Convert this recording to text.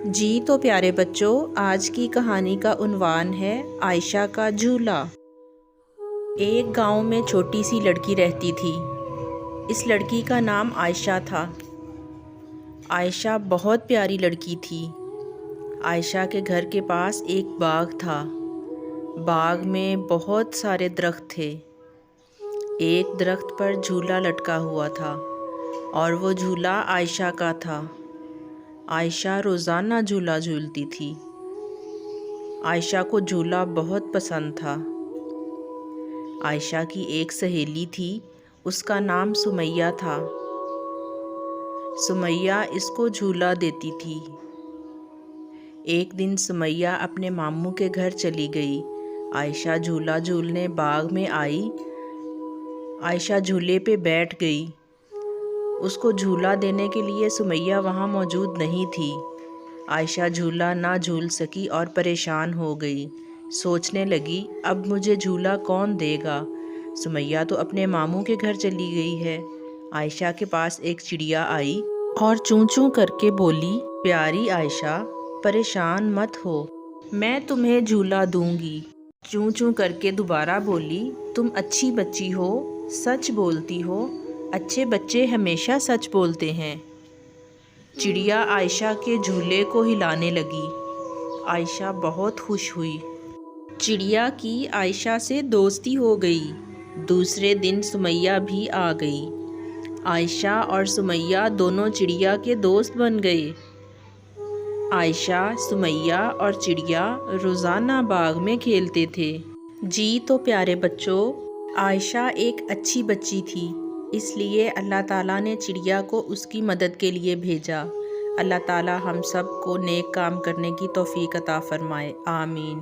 جی تو پیارے بچوں، آج کی کہانی کا عنوان ہے عائشہ کا جھولا۔ ایک گاؤں میں چھوٹی سی لڑکی رہتی تھی۔ اس لڑکی کا نام عائشہ تھا۔ عائشہ بہت پیاری لڑکی تھی۔ عائشہ کے گھر کے پاس ایک باغ تھا۔ باغ میں بہت سارے درخت تھے۔ ایک درخت پر جھولا لٹکا ہوا تھا اور وہ جھولا عائشہ کا تھا۔ عائشہ روزانہ جھولا جھولتی تھی۔ عائشہ کو جھولا بہت پسند تھا۔ عائشہ کی ایک سہیلی تھی، اس کا نام سمیہ تھا۔ سمیہ اس کو جھولا دیتی تھی۔ ایک دن سمیہ اپنے ماموں کے گھر چلی گئی۔ عائشہ جھولا جھولنے باغ میں آئی۔ عائشہ جھولے پہ بیٹھ گئی۔ اس کو جھولا دینے کے لیے سمیہ وہاں موجود نہیں تھی۔ عائشہ جھولا نہ جھول سکی اور پریشان ہو گئی۔ سوچنے لگی، اب مجھے جھولا کون دے گا؟ سمیہ تو اپنے ماموں کے گھر چلی گئی ہے۔ عائشہ کے پاس ایک چڑیا آئی اور چوں چوں کر کے بولی، پیاری عائشہ، پریشان مت ہو، میں تمہیں جھولا دوں گی۔ چوں چوں کر کے دوبارہ بولی، تم اچھی بچی ہو، سچ بولتی ہو، اچھے بچے ہمیشہ سچ بولتے ہیں۔ چڑیا عائشہ کے جھولے کو ہلانے لگی۔ عائشہ بہت خوش ہوئی۔ چڑیا کی عائشہ سے دوستی ہو گئی۔ دوسرے دن سمیہ بھی آ گئی۔ عائشہ اور سمیہ دونوں چڑیا کے دوست بن گئے۔ عائشہ، سمیہ اور چڑیا روزانہ باغ میں کھیلتے تھے۔ جی تو پیارے بچوں، عائشہ ایک اچھی بچی تھی، اس لیے اللہ تعالیٰ نے چڑیا کو اس کی مدد کے لیے بھیجا۔ اللہ تعالیٰ ہم سب کو نیک کام کرنے کی توفیق عطا فرمائے، آمین۔